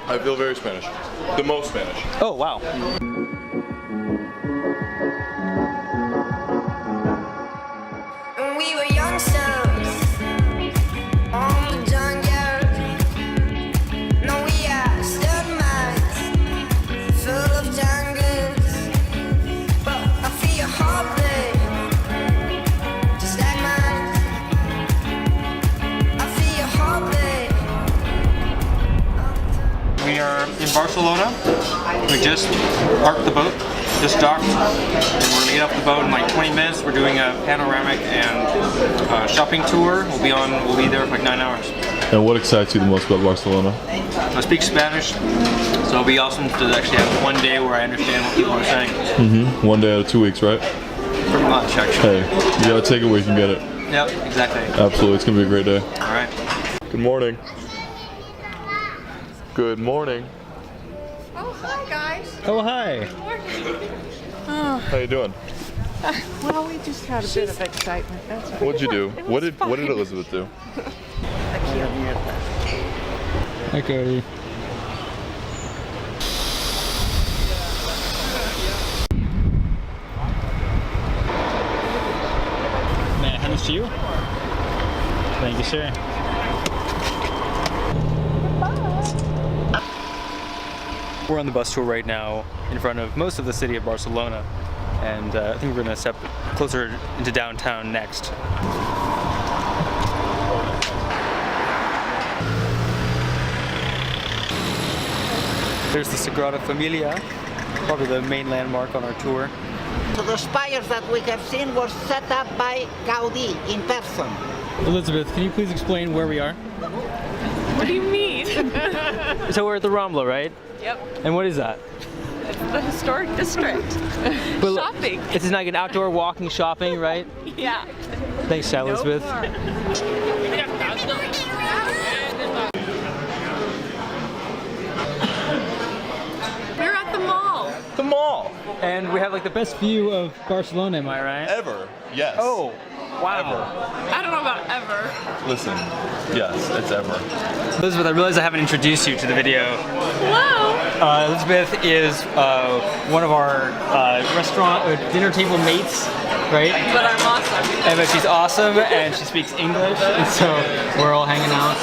I feel very Spanish. The most Spanish. Oh, wow. When we were youngsters on the jungle, no, we are stud minds full of jungles. But I feel your heartbeat, just like mine. I feel your heartbeat. We are in Barcelona. We just parked the boat, just docked, and we're gonna get off the boat in like 20 minutes. We're doing a panoramic and shopping tour. We'll be there for like 9 hours. And what excites you the most about Barcelona? I speak Spanish, so it'll be awesome to actually have one day where I understand what people are saying. Mm-hmm. 1 day out of 2 weeks, right? Pretty much, actually. Hey, you gotta take it where you can get it. Yep, exactly. Absolutely, it's gonna be a great day. All right. Good morning. Good morning. Oh, hi guys. Oh, hi. How you doing? Well, we just had a bit of excitement. That's right. What'd you do? What did Elizabeth do? Hi, Cody. May I hand this to you? Thank you, sir. We're on the bus tour right now in front of most of the city of Barcelona, and I think we're going to step closer into downtown next. There's the Sagrada Familia, probably the main landmark on our tour. So the spires that we have seen were set up by Gaudí in person. Elizabeth, can you please explain where we are? What do you mean? So we're at the Rambla, right? Yep, And what is that? it's the historic district. But Shopping. It's like an outdoor walking shopping, right? Yeah. Thanks, Elizabeth. We're at the mall. The mall. And we have like the best view of Barcelona, am I right? Ever. Yes. Oh, wow. I don't know about ever. Listen. Yes, it's ever. Elizabeth, I realize I haven't introduced you to the video. Hello. Elizabeth is one of our dinner table mates, right? But I'm awesome. But she's awesome and she speaks English, and so we're all hanging out.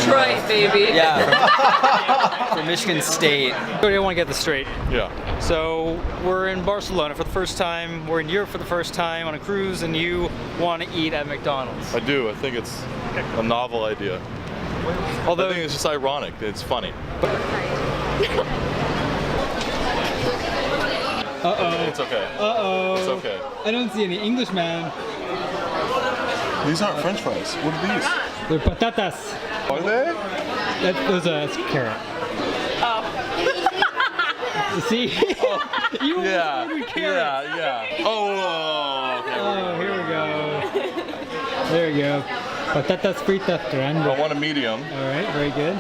Detroit, baby. Yeah, from Michigan State. I want to get this straight. Yeah. So we're in Barcelona for the first time, we're in Europe for the first time on a cruise, and you want to eat at McDonald's. I do. I think it's a novel idea. Although, I think it's just ironic. It's funny. uh-oh. It's okay. Uh-oh. It's okay. I don't see any Englishman. These aren't French fries. What are these? They're patatas. Are they? That's carrot. Oh. See? Oh, You almost yeah. ordered carrot. Yeah. Oh. Okay. Oh, here we go. There we go. Patatas fritas grande. I want a medium. All right, very good.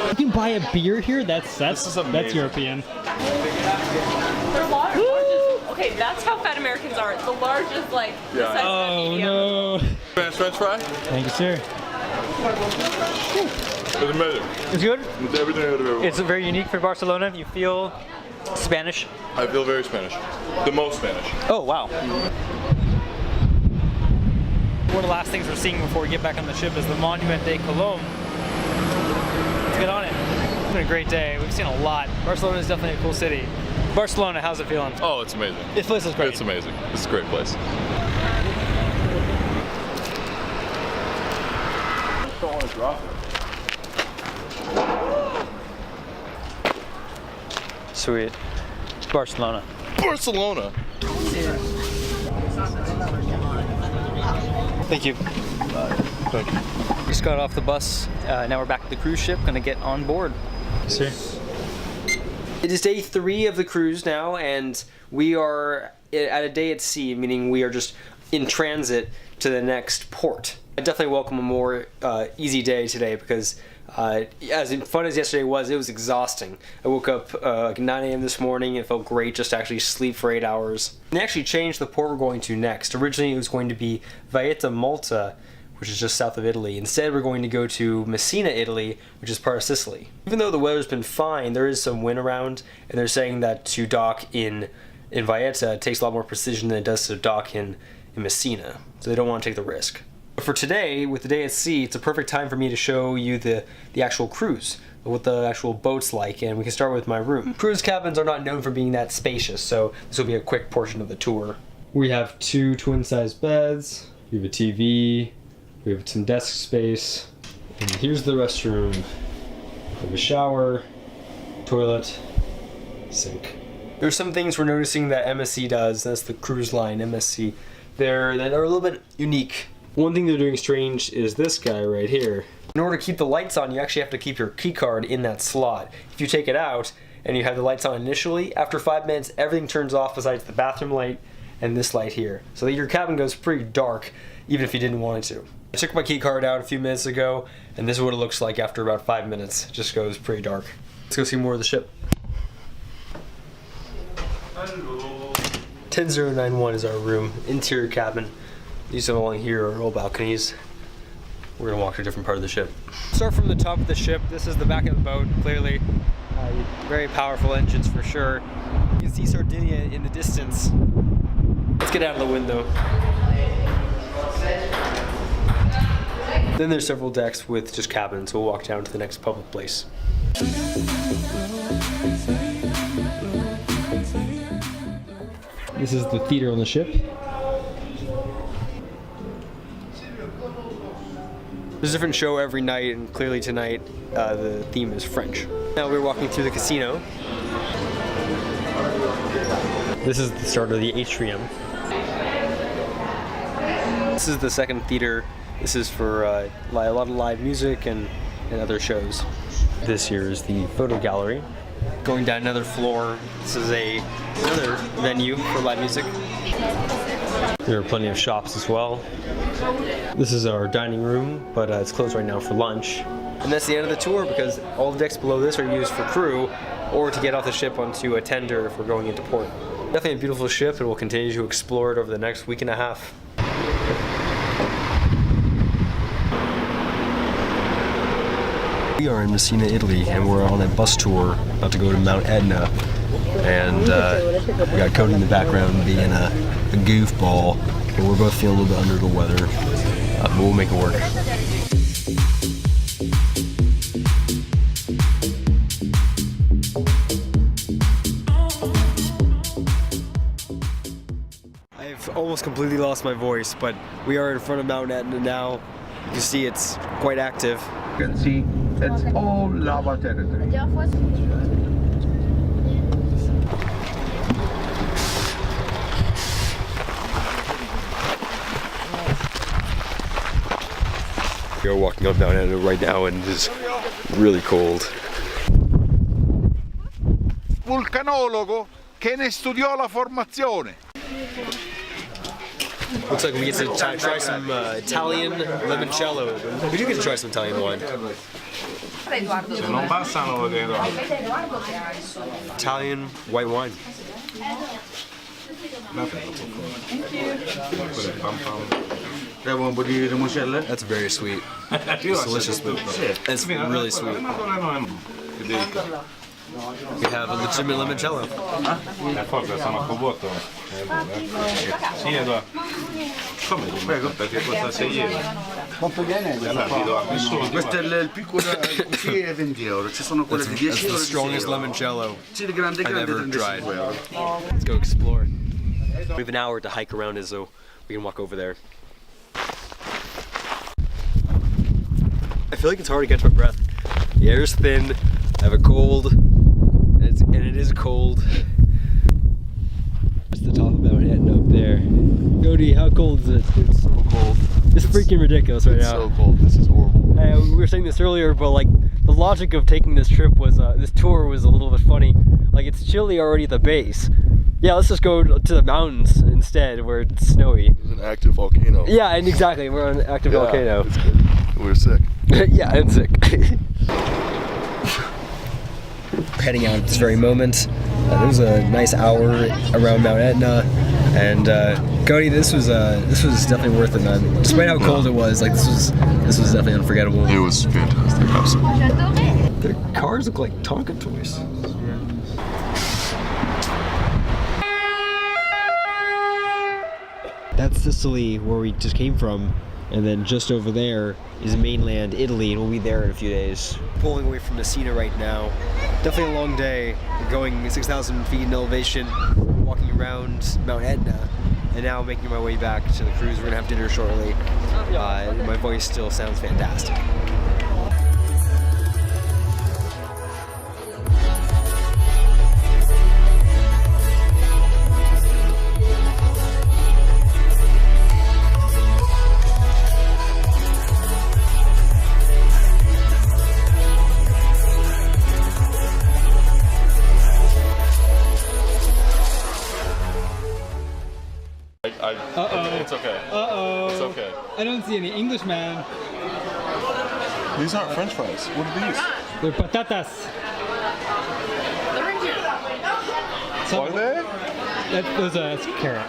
You can buy a beer here. That's This is amazing. that's European. They're large. Okay, that's how fat Americans are. The large is like the Yeah. size of a Oh medium. no! French fry? Thank you, sir. It's amazing. It's good. It's everything I've ever It's very unique for Barcelona. You feel Spanish. I feel very Spanish. The most Spanish. Oh wow. One of the last things we're seeing before we get back on the ship is the Monument de Colom. Let's get on it. It's been a great day. We've seen a lot. Barcelona is definitely a cool city. Barcelona, how's it feeling? Oh, it's amazing. This place is great. It's amazing. It's a great place. Don't want to drop it. Sweet. Barcelona. Barcelona. Thank you. Thank you. Just got off the bus. Now we're back at the cruise ship. Gonna get on board. Sir. It is day 3 of the cruise now, and we are at a day at sea, meaning we are just in transit to the next port. I definitely welcome a more easy day today because as fun as yesterday was, it was exhausting. I woke up like 9 a.m. this morning and it felt great just to actually sleep for 8 hours. They actually changed the port we're going to next. Originally it was going to be Valletta, Malta, which is just south of Italy. Instead, we're going to go to Messina, Italy, which is part of Sicily. Even though the weather's been fine, there is some wind around, and they're saying that to dock in Valletta it takes a lot more precision than it does to dock in Messina, so they don't want to take the risk. But for today, with the day at sea, it's a perfect time for me to show you the actual cruise, what the actual boat's like, and we can start with my room. Cruise cabins are not known for being that spacious, so this will be a quick portion of the tour. We have 2 twin-sized beds, we have a TV, we have some desk space, and here's the restroom. We have a shower, toilet, sink. There's some things we're noticing that MSC does, that's the cruise line, MSC, that are a little bit unique. One thing they're doing strange is this guy right here. In order to keep the lights on, you actually have to keep your key card in that slot. If you take it out and you have the lights on initially, after 5 minutes everything turns off besides the bathroom light and this light here. So that your cabin goes pretty dark even if you didn't want it to. I took my key card out a few minutes ago and this is what it looks like after about 5 minutes. It just goes pretty dark. Let's go see more of the ship. 10091 is our room, interior cabin. These along here are all balconies. We're gonna walk to a different part of the ship. Start from the top of the ship. This is the back of the boat, clearly. Very powerful engines for sure. You can see Sardinia in the distance. Let's get out of the window. Then there's several decks with just cabins. We'll walk down to the next public place. This is the theater on the ship. There's a different show every night, and clearly tonight the theme is French. Now we're walking through the casino. This is the start of the atrium. This is the second theater. This is for a lot of live music and other shows. This here is the photo gallery. Going down another floor, this is another venue for live music. There are plenty of shops as well. This is our dining room, but it's closed right now for lunch. And that's the end of the tour because all the decks below this are used for crew or to get off the ship onto a tender if we're going into port. Definitely a beautiful ship, and we'll continue to explore it over the next week and a half. We are in Messina, Italy, and we're on a bus tour about to go to Mount Etna. And we got Cody in the background being a goofball, and we're both feeling a little bit under the weather, but we'll make it work. I've almost completely lost my voice, but we are in front of Mount Etna now. You can see it's quite active. You can see it's all lava territory. We are walking up Mount Etna right now and it is really cold. Vulcanologo che ne studiò la formazione. Looks like we get to try some Italian limoncello. We do get to try some Italian wine. Italian white wine. That's very sweet. It's delicious, but it's really sweet. We have a legitimate limoncello. Questo è il piccolo così è 20 euro, ci sono quelle di 10 euro. That's the strongest limoncello Grande I've ever 35 tried. euro. Let's go explore. We have an hour to hike around it, so we can walk over there. I feel like it's hard to catch my breath. The air's thin, I have a cold, and it is cold. It's the top of Mount Etna up there. Cody, how cold is it? It's so cold. It's freaking ridiculous right now. It's so cold. This is horrible. We were saying this earlier, but like the logic of taking this trip was, this tour was a little bit funny. Like it's chilly already at the base. Yeah, let's just go to the mountains instead where it's snowy. It's an active volcano. Yeah, and exactly, we're on an active volcano. It's good. We're sick. Yeah, I'm sick. We're heading out at this very moment. It was a nice hour around Mount Etna. And Cody, this was definitely worth it, man. Despite how cold it was, like this was definitely unforgettable. It was fantastic. Absolutely. Their cars look like Tonka toys. That's Sicily, where we just came from, and then just over there is mainland Italy, and we'll be there in a few days. Pulling away from Messina right now. Definitely a long day, going 6,000 feet in elevation, walking around Mount Etna, and now making my way back to the cruise. We're gonna have dinner shortly. My voice still sounds fantastic. It's okay. It's okay. I don't see any English, man. These aren't French fries. What are these? They're patatas. Are they? That's carrot.